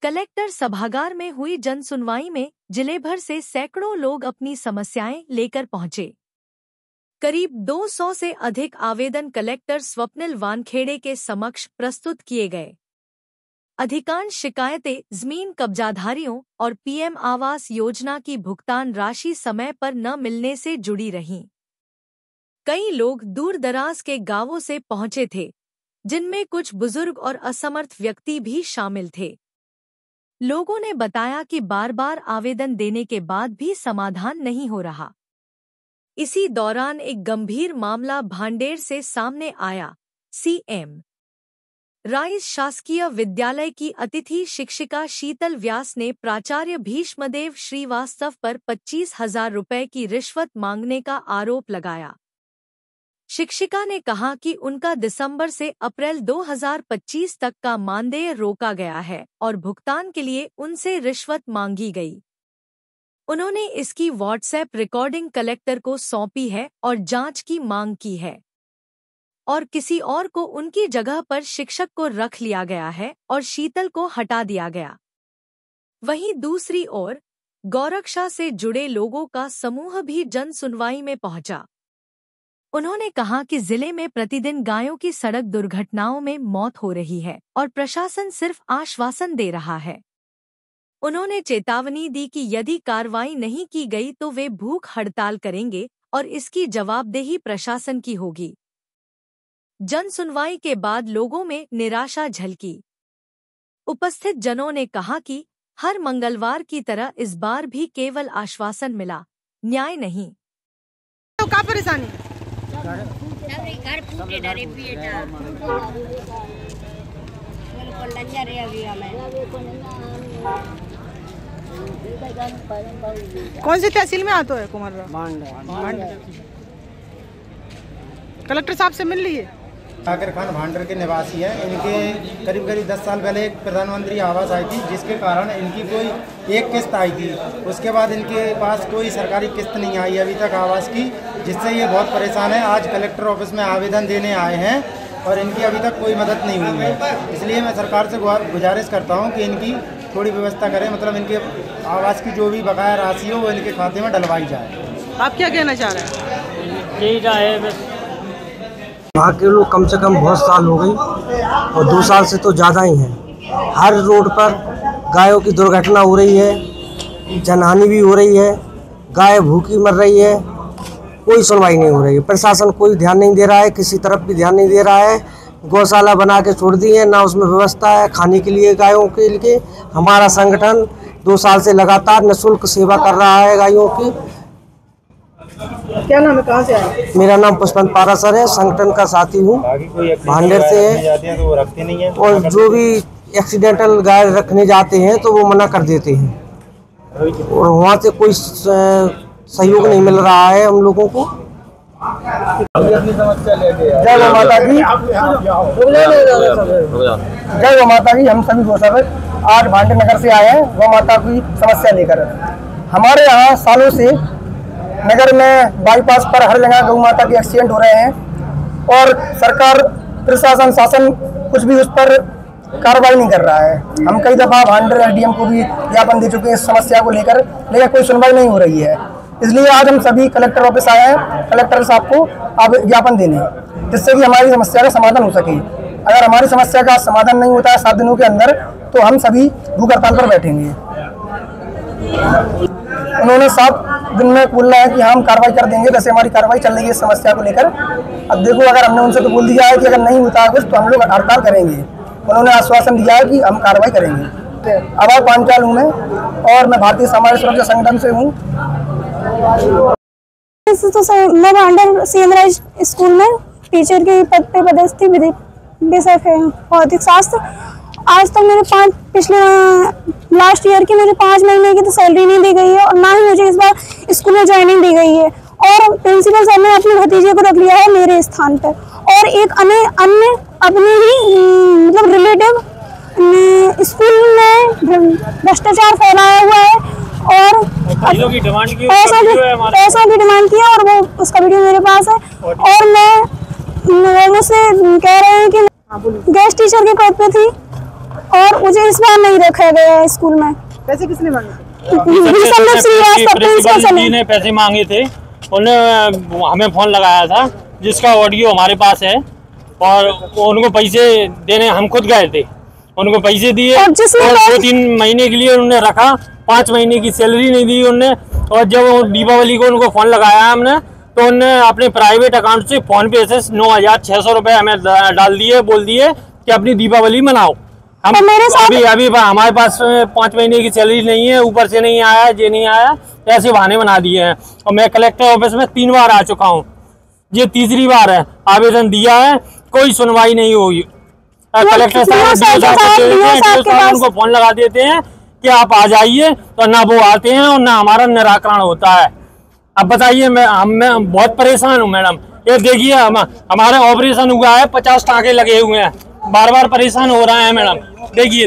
Collector सभागार में हुई जनसुनवाई में जिले भर से सैकड़ों लोग अपनी समस्याएं लेकर पहुंचे। करीब 200 से अधिक आवेदन कलेक्टर स्वप्निल वानखेड़े के समक्ष प्रस्तुत किए गए। अधिकांश शिकायतें जमीन कब्जाधारियों और पीएम आवास योजना की भुगतान राशि समय पर न मिलने से जुड़ी रहीं। कई लोग दूर दराज के गांवों से पहुंचे थे, जिनमें कुछ बुजुर्ग और असमर्थ व्यक्ति भी शामिल थे। लोगों ने बताया कि बार बार आवेदन देने के बाद भी समाधान नहीं हो रहा। इसी दौरान एक गंभीर मामला भांडेर से सामने आया। सीएम राइस शासकीय विद्यालय की अतिथि शिक्षिका शीतल व्यास ने प्राचार्य भीष्मदेव श्रीवास्तव पर 25,000 रुपए की रिश्वत मांगने का आरोप लगाया। शिक्षिका ने कहा कि उनका दिसंबर से अप्रैल 2025 तक का मानदेय रोका गया है और भुगतान के लिए उनसे रिश्वत मांगी गई। उन्होंने इसकी व्हाट्सएप रिकॉर्डिंग कलेक्टर को सौंपी है और जांच की मांग की है और किसी और को उनकी जगह पर शिक्षक को रख लिया गया है और शीतल को हटा दिया गया। वहीं दूसरी ओर गौरक्षा से जुड़े लोगों का समूह भी जन सुनवाई में पहुंचा। उन्होंने कहा कि जिले में प्रतिदिन गायों की सड़क दुर्घटनाओं में मौत हो रही है और प्रशासन सिर्फ आश्वासन दे रहा है। उन्होंने चेतावनी दी कि यदि कार्रवाई नहीं की गई तो वे भूख हड़ताल करेंगे और इसकी जवाबदेही प्रशासन की होगी। जन सुनवाई के बाद लोगों में निराशा झलकी। उपस्थित जनों ने कहा कि हर मंगलवार की तरह इस बार भी केवल आश्वासन मिला, न्याय नहीं। तो क्या परेशानी? घर फूटे डरे पिए ना कौन सी तहसील में आता है कुमार? कलेक्टर साहब से मिल लिए। आकिर खान भांडर के निवासी हैं। इनके करीब 10 साल पहले एक प्रधानमंत्री आवास आई थी, जिसके कारण इनकी कोई एक किस्त आई थी। उसके बाद इनके पास कोई सरकारी किस्त नहीं आई अभी तक आवास की, जिससे ये बहुत परेशान है। आज कलेक्टर ऑफिस में आवेदन देने आए हैं और इनकी अभी तक कोई मदद नहीं हुई है। इसलिए मैं सरकार से गुजारिश करता हूँ कि इनकी थोड़ी व्यवस्था करें, मतलब इनके आवास की जो भी बकाया राशि हो वो इनके खाते में डलवाई जाए। आप क्या कहना चाह रहे हैं? यही है बस। वहाँ के लोग कम से कम बहुत साल हो गई और 2 साल से तो ज़्यादा ही हैं। हर रोड पर गायों की दुर्घटना हो रही है, जनहानि भी हो रही है, गाय भूखी मर रही है, कोई सुनवाई नहीं हो रही है। प्रशासन कोई ध्यान नहीं दे रहा है, किसी तरफ भी ध्यान नहीं दे रहा है। गौशाला बना के छोड़ दी है, ना उसमें व्यवस्था है खाने के लिए गायों के लिए। हमारा संगठन 2 साल से लगातार निःशुल्क सेवा कर रहा है गायों की। क्या नाम है, कहाँ से आए? मेरा नाम पुष्पंत पारासर है, संगठन का साथी हूँ, भांडेर से है। और जो भी एक्सीडेंटल गाय रखने जाते हैं तो वो मना कर देते हैं और वहाँ से कोई सहयोग नहीं मिल रहा है हम लोगों को। जय गौ माता दी, जय गौ माता दी। हम सभी गौसेवक आज भांडेर नगर से आए हैं गौ माता की समस्या लेकर। हमारे यहाँ सालों से नगर में बाईपास पर हर जगह गौ माता के एक्सीडेंट हो रहे हैं और सरकार प्रशासन शासन कुछ भी उस पर कार्रवाई नहीं कर रहा है। हम कई दफा भांडेर एसडीएम को भी ज्ञापन दे चुके हैं इस समस्या को लेकर, लेकिन कोई सुनवाई नहीं हो रही है। इसलिए आज हम सभी कलेक्टर ऑफिस आए हैं कलेक्टर साहब को अब ज्ञापन देने, जिससे कि हमारी समस्या का समाधान हो सके। अगर हमारी समस्या का समाधान नहीं होता है 7 दिनों के अंदर तो हम सभी भूख हड़ताल पर बैठेंगे। उन्होंने 7 दिन में बोलना है कि हम कार्रवाई कर देंगे, जैसे हमारी कार्रवाई चल रही है इस समस्या को लेकर। अब देखो, अगर हमने उनसे तो बोल दिया है कि अगर नहीं होता है कुछ तो हम लोग हड़ताल करेंगे। उन्होंने आश्वासन दिया है कि हम कार्रवाई करेंगे। आवाज पांचाल हूँ मैं और मैं भारतीय समाज सुरक्षा संगठन से हूँ। तो मैं भांडेर सीएमराइज स्कूल में टीचर के पद पे पदस्थ विषय है भौतिक शास्त्र। आज तक मेरे पिछले लास्ट ईयर की मुझे 5 महीने की तो सैलरी नहीं दी गई है और ना ही मुझे इस बार स्कूल में ज्वाइनिंग दी गई है। और प्रिंसिपल सर ने अपने भतीजे को रख लिया है मेरे स्थान पर और एक अन्य अपने ही मतलब रिलेटिव स्कूल में भ्रष्टाचार फैलाया हुआ है और पैसा भी डिमांड किया और वो उसका वीडियो मेरे पास है। और मैं मुझसे कह रहे हैं कि गैस टीचर के पद पे थी और मुझे इस बार नहीं रखा गया है स्कूल में। पैसे किसने मांगे थे? प्रिंसिपल जी ने पैसे मांगे थे, उन्होंने हमें फोन लगाया था जिसका ऑडियो हमारे पास है, और उनको पैसे देने हम खुद गए थे, उनको पैसे दिए और 2-3 महीने के लिए उन्होंने रखा, 5 महीने की सैलरी नहीं दी उनने। और जब दीपावली को उनको फोन लगाया हमने तो उन्होंने अपने प्राइवेट अकाउंट से फोन पे से 9,600 रुपए हमें डाल दिए, बोल दिए कि अपनी दीपावली मनाओ। हम अभी हमारे पास 5 महीने की सैलरी नहीं है, ऊपर से नहीं आया, ये नहीं आया, ऐसे बहाने बना दिए हैं। और मैं कलेक्टर ऑफिस में 3 बार आ चुका हूँ, ये तीसरी बार है, आवेदन दिया है, कोई सुनवाई नहीं होगी। कलेक्टर साहब उनको फोन लगा देते हैं कि आप आ जाइए, तो ना वो आते हैं और ना हमारा निराकरण होता है। अब बताइए, मैं बहुत परेशान हूँ मैडम। ये देखिए हमारा ऑपरेशन हुआ है, 50 टाँके लगे हुए हैं, बार बार परेशान हो रहा है मैडम। देखिए